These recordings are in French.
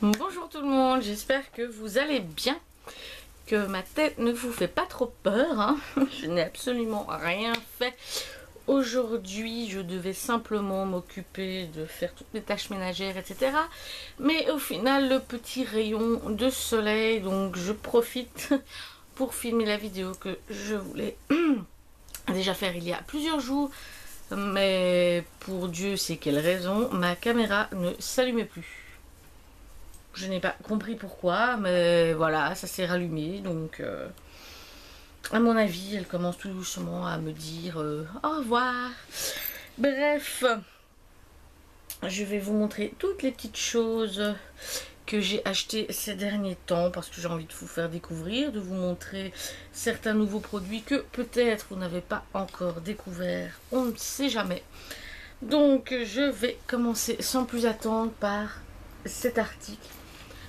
Bonjour tout le monde, j'espère que vous allez bien, que ma tête ne vous fait pas trop peur, hein. Je n'ai absolument rien fait aujourd'hui, je devais simplement m'occuper de faire toutes les tâches ménagères, etc. Mais au final, le petit rayon de soleil, donc je profite pour filmer la vidéo que je voulais déjà faire il y a plusieurs jours. Mais pour Dieu sait quelle raison, ma caméra ne s'allumait plus. Je n'ai pas compris pourquoi, mais voilà, ça s'est rallumé. Donc, à mon avis, elle commence tout doucement à me dire au revoir. Bref, je vais vous montrer toutes les petites choses que j'ai achetées ces derniers temps parce que j'ai envie de vous faire découvrir, de vous montrer certains nouveaux produits que peut-être vous n'avez pas encore découvert. On ne sait jamais. Donc, je vais commencer sans plus attendre par cet article.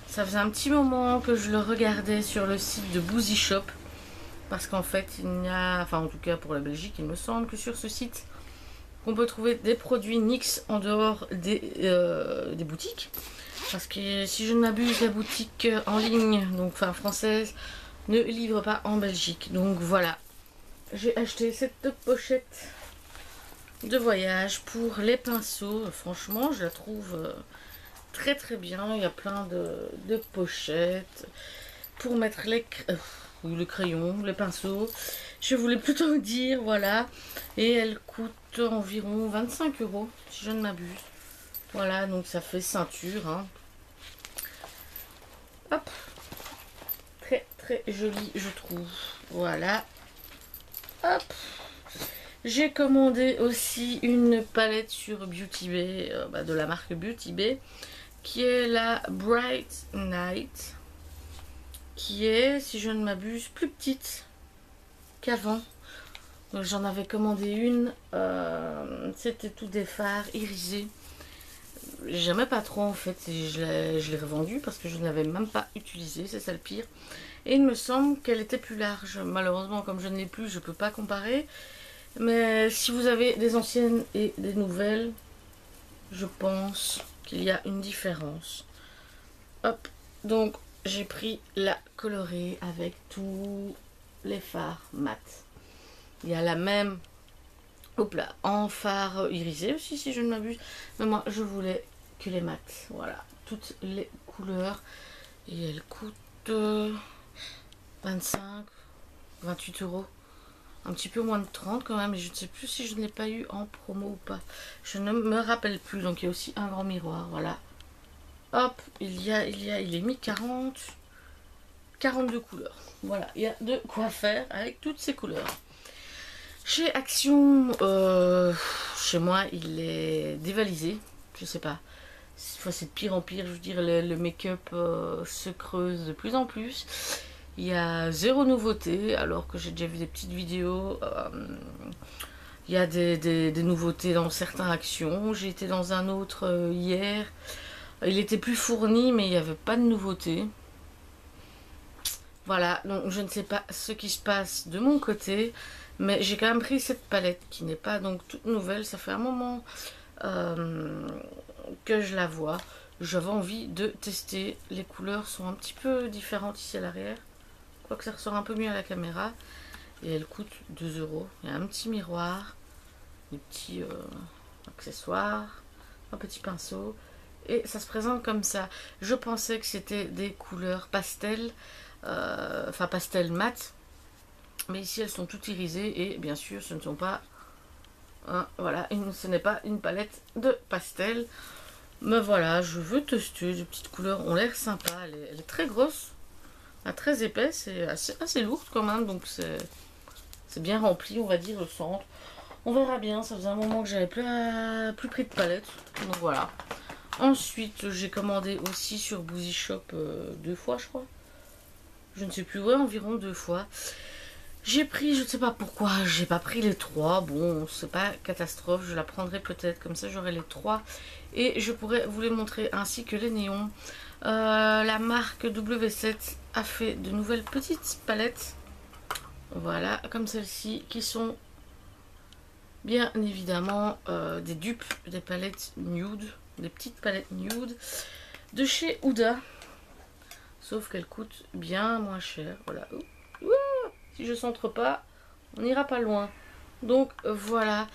Ça faisait un petit moment que je le regardais sur le site de Boozy Shop. Parce qu'en fait, il n'y a, enfin en tout cas pour la Belgique, il me semble que sur ce site, on peut trouver des produits NYX en dehors des boutiques. Parce que si je ne m'abuse, la boutique en ligne, donc enfin française, ne livre pas en Belgique. Donc voilà, j'ai acheté cette pochette de voyage pour les pinceaux. Franchement, je la trouve très très bien. Il y a plein de pochettes pour mettre le crayon, les pinceaux. Je voulais plutôt dire, voilà. Et elle coûte environ 25 €, si je ne m'abuse. Voilà, donc ça fait ceinture, hein. Hop. Très très joli, je trouve. Voilà. Hop. J'ai commandé aussi une palette sur Beauty Bay, de la marque Beauty Bay, qui est la Bright Night, qui est, si je ne m'abuse, plus petite qu'avant. Donc j'en avais commandé une, c'était tout des fards irisés. J'aimais pas trop en fait, et je l'ai revendue parce que je ne l'avais même pas utilisée, c'est ça le pire. Et il me semble qu'elle était plus large. Malheureusement, comme je ne l'ai plus, je peux pas comparer. Mais si vous avez des anciennes et des nouvelles, je pense qu'il y a une différence. Hop, donc j'ai pris la colorée avec tous les fards mat. Il y a la même, hop là, en fard irisé aussi si je ne m'abuse. Mais moi je voulais que les mat. Voilà, toutes les couleurs. Et elle coûte 25, 28 €. Un petit peu moins de 30 quand même. Et je ne sais plus si je ne l'ai pas eu en promo ou pas. Je ne me rappelle plus. Donc il y a aussi un grand miroir. Voilà. Hop, il est mis 42 couleurs. Voilà, il y a de quoi faire avec toutes ces couleurs. Chez Action, chez moi, il est dévalisé. Je sais pas. Cette fois, c'est de pire en pire. Je veux dire, le make-up se creuse de plus en plus. Il y a zéro nouveauté, alors que j'ai déjà vu des petites vidéos. Il y a des nouveautés dans certaines Actions. J'ai été dans un autre hier. Il était plus fourni, mais il n'y avait pas de nouveauté. Voilà, donc je ne sais pas ce qui se passe de mon côté, mais j'ai quand même pris cette palette qui n'est pas donc toute nouvelle. Ça fait un moment que je la vois. J'avais envie de tester. Les couleurs sont un petit peu différentes ici à l'arrière, quoique ça ressort un peu mieux à la caméra. Et elle coûte 2 €. Il y a un petit miroir, des petits accessoires, un petit pinceau. Et ça se présente comme ça. Je pensais que c'était des couleurs pastel, enfin pastel mat. Mais ici elles sont toutes irisées et bien sûr ce ne sont pas, voilà, ce n'est pas une palette de pastel. Mais voilà, je veux tester. Les petites couleurs ont l'air sympa. Elle est très grosse, très épaisse et assez lourde quand même. Donc c'est bien rempli, on va dire, le centre. On verra bien. Ça faisait un moment que j'avais plus pris de palette. Donc voilà. Ensuite, j'ai commandé aussi sur Boozy Shop 2 fois, je crois. Je ne sais plus, ouais, environ 2 fois. J'ai pris, je ne sais pas pourquoi, j'ai pas pris les 3. Bon, c'est pas catastrophe, je la prendrai peut-être, comme ça j'aurai les 3. Et je pourrais vous les montrer, ainsi que les néons. La marque W7 a fait de nouvelles petites palettes. Voilà, comme celle-ci, qui sont bien évidemment des dupes des palettes nude. Des petites palettes nude. de chez Huda. Sauf qu'elle coûte bien moins cher. Voilà. Si je centre pas, on n'ira pas loin. Donc voilà.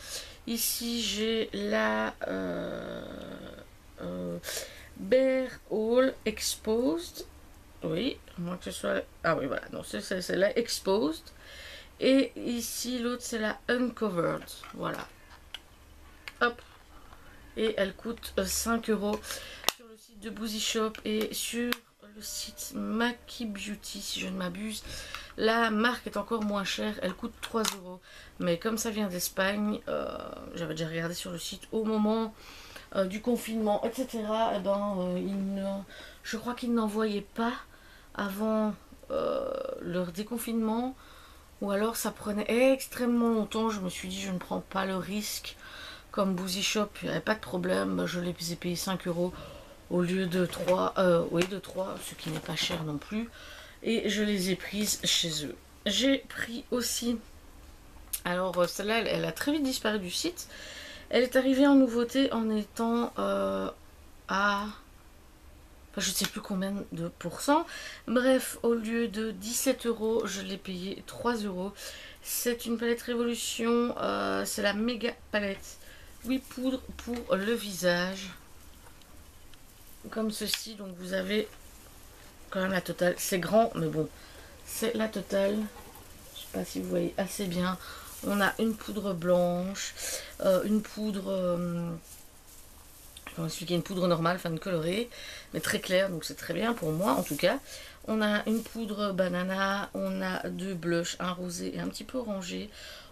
Ici j'ai la Bare Hall Exposed. Oui, moins que ce soit. Ah oui, voilà. Non, c'est la Exposed. Et ici l'autre c'est la Uncovered. Voilà. Hop. Et elle coûte 5 € sur le site de Boozy Shop et sur le site Maki Beauty si je ne m'abuse. La marque est encore moins chère, elle coûte 3 €. Mais comme ça vient d'Espagne, j'avais déjà regardé sur le site au moment du confinement, etc. Et ben, je crois qu'ils n'envoyaient pas avant leur déconfinement. Ou alors ça prenait extrêmement longtemps. Je me suis dit, je ne prends pas le risque. Comme Boozy Shop, il n'y avait pas de problème. Je les ai payés 5 € au lieu de 3. Oui, de 3, ce qui n'est pas cher non plus. Et je les ai prises chez eux. J'ai pris aussi. Alors, celle-là, elle a très vite disparu du site. Elle est arrivée en nouveauté en étant à. Enfin, je ne sais plus combien de pourcents. Bref, au lieu de 17 €, je l'ai payé 3 €. C'est une palette Révolution. C'est la méga palette 8 poudres pour le visage. Comme ceci. Donc vous avez quand même la totale. C'est grand, mais bon. C'est la totale. Je ne sais pas si vous voyez assez bien. On a une poudre blanche. Une poudre... Comment expliquer, une poudre normale, enfin une colorée, mais très claire, donc c'est très bien pour moi en tout cas. On a une poudre banana, on a deux blushs, un rosé et un petit peu orangé.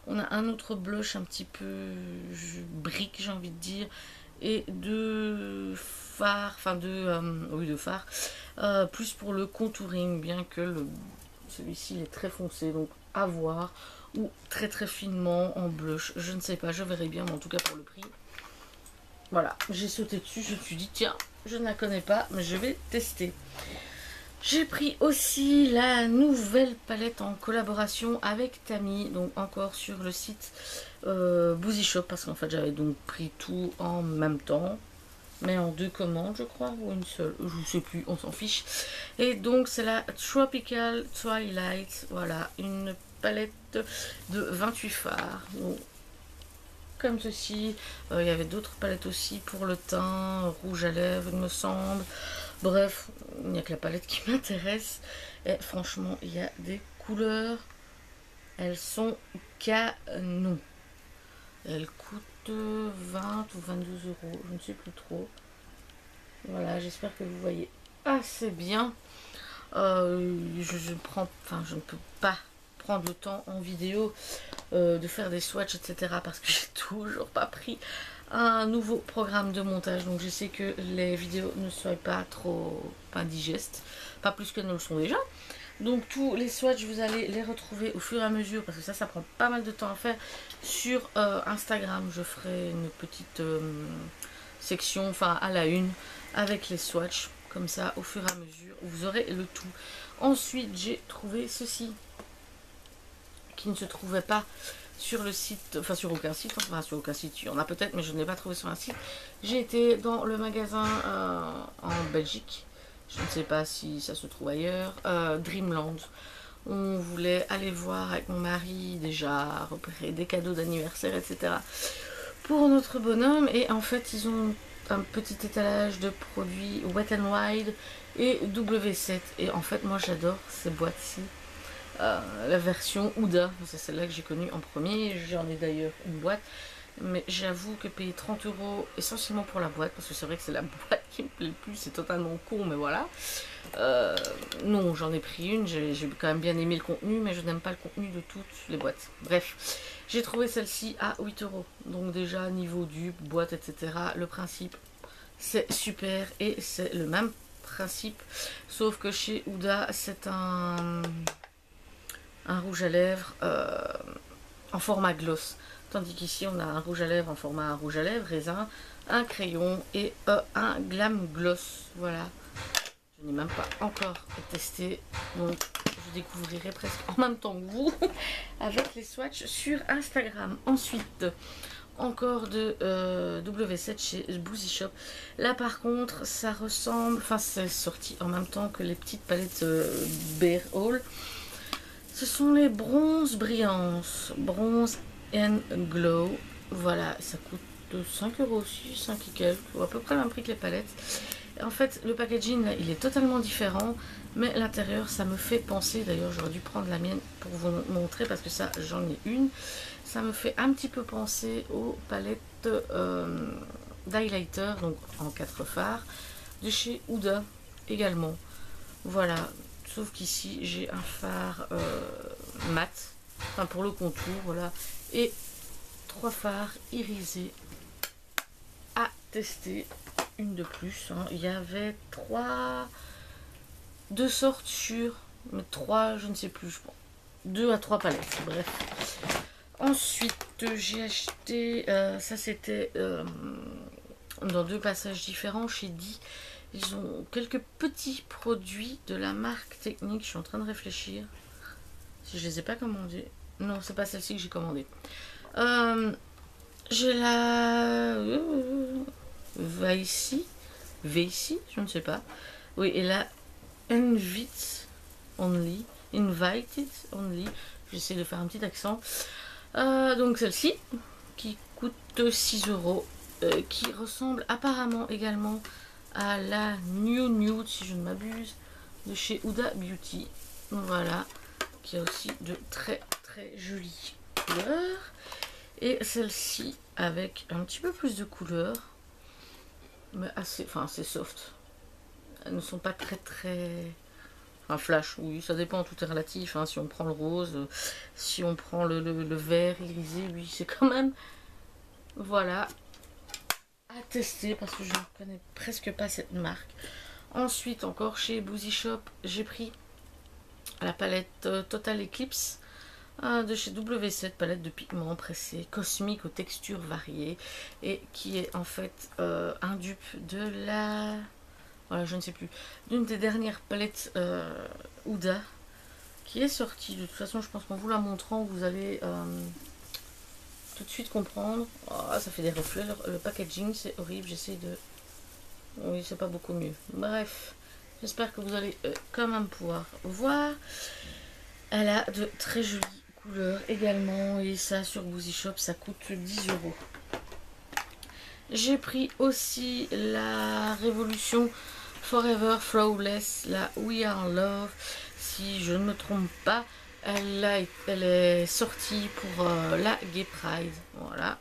On a un autre blush un petit peu brique, j'ai envie de dire, et deux fards, enfin deux fards, plus pour le contouring, bien que celui-ci il est très foncé, donc à voir, ou très très finement en blush, je ne sais pas, je verrai bien, mais en tout cas pour le prix. Voilà, j'ai sauté dessus, je me suis dit tiens, je ne la connais pas, mais je vais tester. J'ai pris aussi la nouvelle palette en collaboration avec Tami, donc encore sur le site Boozy Shop, parce qu'en fait j'avais donc pris tout en même temps, mais en 2 commandes je crois, ou une seule, je ne sais plus, on s'en fiche. Et donc c'est la Tropical Twilight, voilà, une palette de 28 fards. Donc, comme ceci, il y avait d'autres palettes aussi pour le teint, rouge à lèvres il me semble. Bref, il n'y a que la palette qui m'intéresse. Et franchement, il y a des couleurs, elles sont canon. Elles coûtent 20 ou 22 €, je ne sais plus trop. Voilà, j'espère que vous voyez assez bien. Je ne peux pas prendre le temps en vidéo de faire des swatchs, etc. parce que j'ai toujours pas pris un nouveau programme de montage, donc j'essaie que les vidéos ne soient pas trop indigestes, pas plus qu'elles ne le sont déjà. Donc tous les swatchs vous allez les retrouver au fur et à mesure, parce que ça prend pas mal de temps à faire sur Instagram. Je ferai une petite section, enfin à la une, avec les swatchs, comme ça au fur et à mesure vous aurez le tout. Ensuite j'ai trouvé ceci qui ne se trouvait pas sur le site, enfin sur aucun site, enfin sur aucun site, il y en a peut-être, mais je ne l'ai pas trouvé sur un site. J'ai été dans le magasin en Belgique, je ne sais pas si ça se trouve ailleurs, Dreamland. On voulait aller voir avec mon mari, déjà repérer des cadeaux d'anniversaire, etc. pour notre bonhomme, et en fait ils ont un petit étalage de produits Wet n Wild et W7, et en fait moi j'adore ces boîtes-ci. La version Huda, c'est celle-là que j'ai connue en premier, j'en ai d'ailleurs une boîte, mais j'avoue que payer 30 € essentiellement pour la boîte, parce que c'est vrai que c'est la boîte qui me plaît le plus, c'est totalement con, mais voilà. Non, j'en ai pris une, j'ai quand même bien aimé le contenu, mais je n'aime pas le contenu de toutes les boîtes. Bref, j'ai trouvé celle-ci à 8 €, donc déjà niveau dupe, boîte, etc. Le principe, c'est super, et c'est le même principe, sauf que chez Huda, c'est un rouge à lèvres en format gloss, tandis qu'ici on a un rouge à lèvres en format rouge à lèvres raisin, un crayon et un glam gloss. Voilà, je n'ai même pas encore testé, donc je découvrirai presque en même temps que vous avec les swatchs sur Instagram. Ensuite encore de W7 chez Boozy Shop. Là par contre ça ressemble, enfin c'est sorti en même temps que les petites palettes Bear Hall. Ce sont les bronzes brillance, bronze and glow. Voilà, ça coûte 5 € aussi, 5 et quelques, ou à peu près le même prix que les palettes. Et en fait le packaging là, il est totalement différent, mais l'intérieur ça me fait penser, d'ailleurs j'aurais dû prendre la mienne pour vous montrer parce que ça j'en ai une. Ça me fait un petit peu penser aux palettes d'highlighter, donc en 4 fards, de chez Huda également. Voilà, sauf qu'ici j'ai un fard mat, enfin pour le contour, voilà, et 3 fards irisés à tester, une de plus. Hein. Il y avait 2 sortes sur, mais 3, je ne sais plus, je pense. 2 à 3 palettes, bref. Ensuite, j'ai acheté, ça c'était dans 2 passages différents chez Di. Ils ont quelques petits produits de la marque Technique. Je suis en train de réfléchir si je les ai pas commandés. Non, c'est pas celle-ci que j'ai commandée. J'ai la Vici, je ne sais pas. Oui, et la Invite Only, Invited Only. J'essaie de faire un petit accent. Donc celle-ci qui coûte 6 €, qui ressemble apparemment également à la New Nude si je ne m'abuse de chez Huda Beauty. Voilà, qui a aussi de très très jolies couleurs. Et celle-ci avec un petit peu plus de couleurs, mais assez, enfin assez soft. Elles ne sont pas très un flash, oui, ça dépend, tout est relatif. Hein. Si on prend le rose, si on prend le vert irisé, oui, c'est quand même, voilà, à tester parce que je ne connais presque pas cette marque. Ensuite, encore chez Boozy Shop, j'ai pris la palette Total Eclipse de chez W7, palette de pigments pressés, cosmiques aux textures variées, et qui est en fait un dupe de la... Voilà, je ne sais plus. D'une des dernières palettes Huda qui est sortie. De toute façon, je pense qu'en vous la montrant, vous allez tout de suite comprendre. Oh, ça fait des reflets. Le packaging, c'est horrible. J'essaie de... Oui, c'est pas beaucoup mieux. Bref, j'espère que vous allez quand même pouvoir voir. Elle a de très jolies couleurs également. Et ça, sur Boozy Shop, ça coûte 10 €. J'ai pris aussi la Révolution Forever Flawless, la We Are Love, si je ne me trompe pas, elle est sortie pour la Gay Pride, voilà,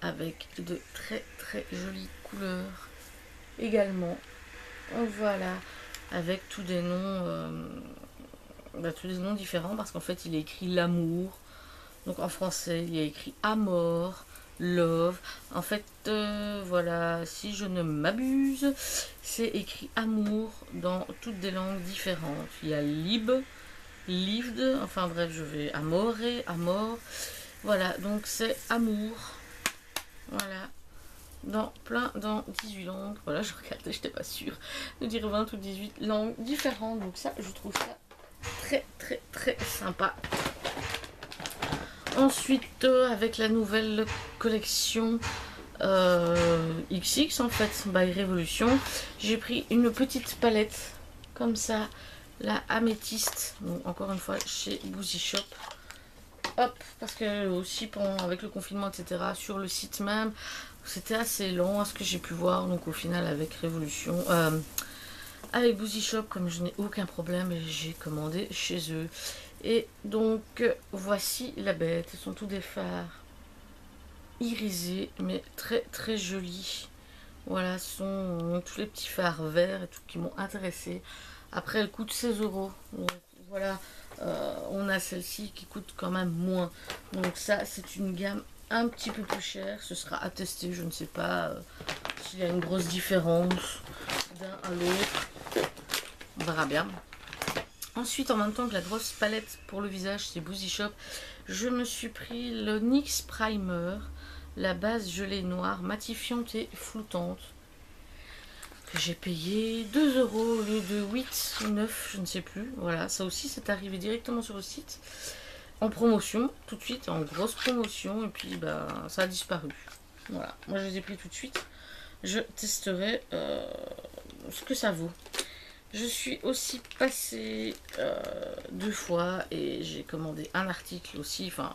avec de très très jolies couleurs également, voilà, avec tous des noms, tous des noms différents, parce qu'en fait il est écrit l'amour, donc en français il y a écrit Amor, Love, en fait voilà, si je ne m'abuse, c'est écrit amour dans toutes des langues différentes. Il y a lived, enfin bref, je vais amore, amor, voilà, donc c'est amour, voilà, dans 18 langues, voilà, je regardais, je n'étais pas sûre de dire 20 ou 18 langues différentes, donc ça, je trouve ça très très très sympa. Ensuite, avec la nouvelle collection XX en fait, by Révolution, j'ai pris une petite palette comme ça, la améthyste, donc encore une fois chez Boozy Shop. Hop, parce que aussi avec le confinement, etc., sur le site même, c'était assez lent à ce que j'ai pu voir, donc au final avec Révolution, avec Boozy Shop, comme je n'ai aucun problème, j'ai commandé chez eux. Et donc voici la bête, ce sont tous des fards irisés mais très très jolis. Voilà, ce sont tous les petits fards verts et tout qui m'ont intéressé. Après elle coûte 16 €, donc voilà, on a celle-ci qui coûte quand même moins, donc ça c'est une gamme un petit peu plus chère, ce sera à tester, je ne sais pas s'il y a une grosse différence d'un à l'autre, on verra bien. Ensuite, en même temps que la grosse palette pour le visage, c'est Boozy Shop, je me suis pris le NYX Primer, la base gelée noire, matifiante et floutante, que j'ai payé 2 € au lieu de 8 ou 9, je ne sais plus. Voilà, ça aussi, c'est arrivé directement sur le site. en promotion, tout de suite, en grosse promotion, et puis bah, ça a disparu. Voilà, moi je les ai pris tout de suite. Je testerai ce que ça vaut. Je suis aussi passée 2 fois et j'ai commandé un article aussi, enfin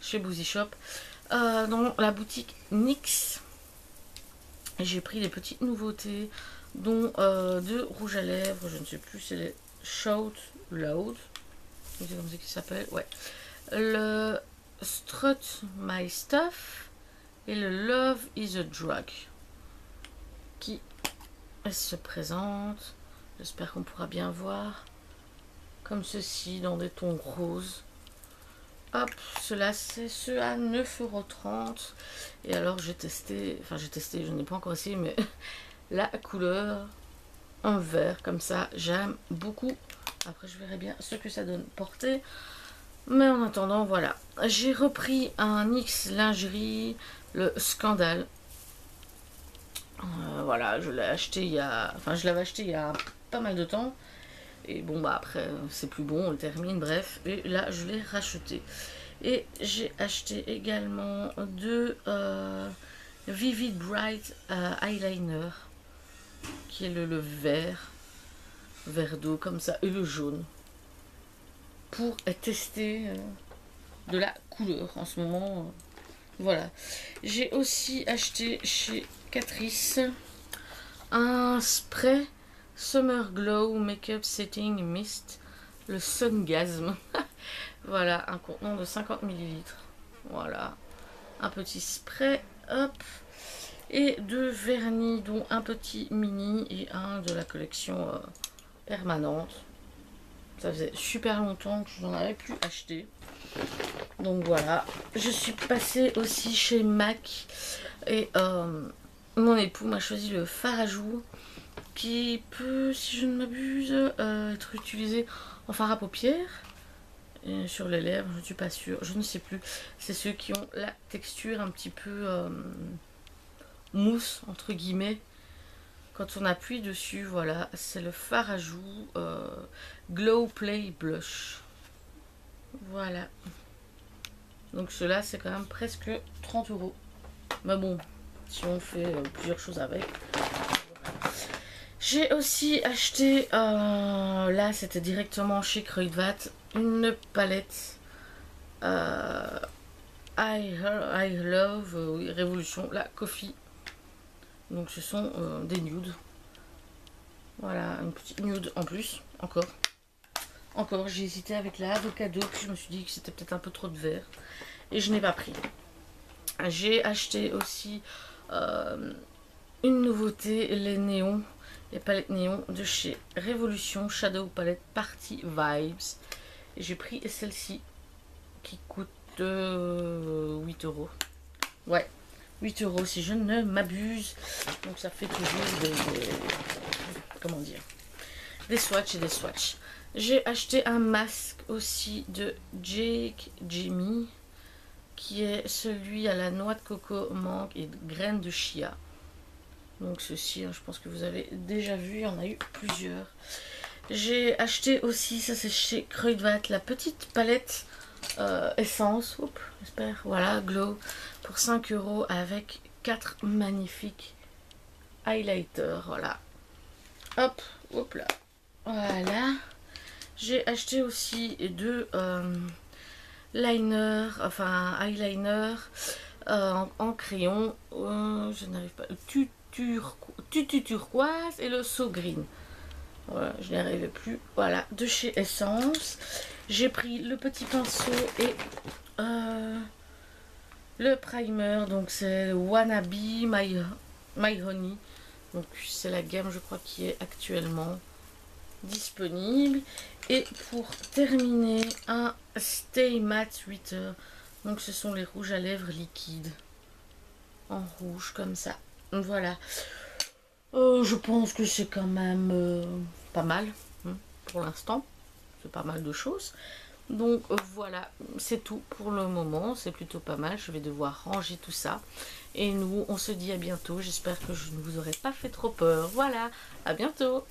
chez Boozy Shop, dans la boutique NYX. J'ai pris des petites nouveautés, dont 2 rouges à lèvres, je ne sais plus, c'est les Shout Loud, c'est comme ça qu'il s'appelle, ouais. Le Strut My Stuff et le Love is a Drug qui se présente. J'espère qu'on pourra bien voir. Comme ceci, dans des tons roses. Hop, cela c'est ceux à 9,30 €. Et alors j'ai testé, enfin j'ai testé, je n'ai pas encore essayé, mais la couleur en vert comme ça, j'aime beaucoup. Après je verrai bien ce que ça donne porter. Mais en attendant, voilà. J'ai repris un X lingerie, le Scandale. Voilà, je l'ai acheté il y a... Enfin, je l'avais acheté il y a pas mal de temps. Et bon, bah après, c'est plus bon, on le termine, bref. Et là, je l'ai racheté. Et j'ai acheté également 2 Vivid Bright Eyeliner. Qui est le vert. Vert d'eau, comme ça. Et le jaune. Pour tester de la couleur en ce moment. Voilà. J'ai aussi acheté chez Catrice un spray Summer Glow Makeup Setting Mist, le Sungasm. Voilà, un contenant de 50 ml. Voilà, un petit spray, hop, et 2 vernis, dont un petit mini et un de la collection permanente. Ça faisait super longtemps que je n'en avais plus acheté. Donc voilà, je suis passée aussi chez MAC et mon époux m'a choisi le fard à joues qui peut, si je ne m'abuse, être utilisé en fard à paupières et sur les lèvres, je ne suis pas sûre, je ne sais plus. C'est ceux qui ont la texture un petit peu mousse entre guillemets. Quand on appuie dessus, voilà, c'est le fard à joues Glow Play Blush. Voilà. Donc cela c'est quand même presque 30 €. Mais bon, si on fait plusieurs choses avec. J'ai aussi acheté, là c'était directement chez Kruidvat, une palette I Love Révolution, la Coffee. Donc ce sont des nudes. Voilà, une petite nude en plus, encore. Encore, j'ai hésité avec la avocado, puis je me suis dit que c'était peut-être un peu trop de vert. Et je n'ai pas pris. J'ai acheté aussi une nouveauté, les néons, les palettes néons de chez Révolution Shadow Palette Party Vibes. Et j'ai pris celle-ci qui coûte 8 €. Ouais, 8 € si je ne m'abuse. Donc ça fait toujours des comment dire, des swatchs et des swatchs. J'ai acheté un masque aussi de Jake Jimmy, qui est celui à la noix de coco, mangue et graines de chia. Donc ceci, je pense que vous avez déjà vu, il y en a eu plusieurs. J'ai acheté aussi, ça c'est chez Kruidvat, la petite palette essence, oups, j'espère, voilà, Glow, pour 5 € avec 4 magnifiques highlighters, voilà. Hop, hop là, voilà. J'ai acheté aussi 2 liners, enfin eyeliner en crayon, je n'arrive pas, tutu turquoise et le So Green. Voilà, je n'y arrivais plus. Voilà, de chez Essence. J'ai pris le petit pinceau et le primer. Donc c'est Wannabe My Honey. Donc c'est la gamme, je crois, qui est actuellement disponible. Et pour terminer, un Stay Matte 8 heures. Donc ce sont les rouges à lèvres liquides. En rouge comme ça. Voilà. Je pense que c'est quand même pas mal pour l'instant. C'est pas mal de choses. Donc voilà, c'est tout pour le moment. C'est plutôt pas mal. Je vais devoir ranger tout ça. Et nous, on se dit à bientôt. J'espère que je ne vous aurai pas fait trop peur. Voilà, à bientôt.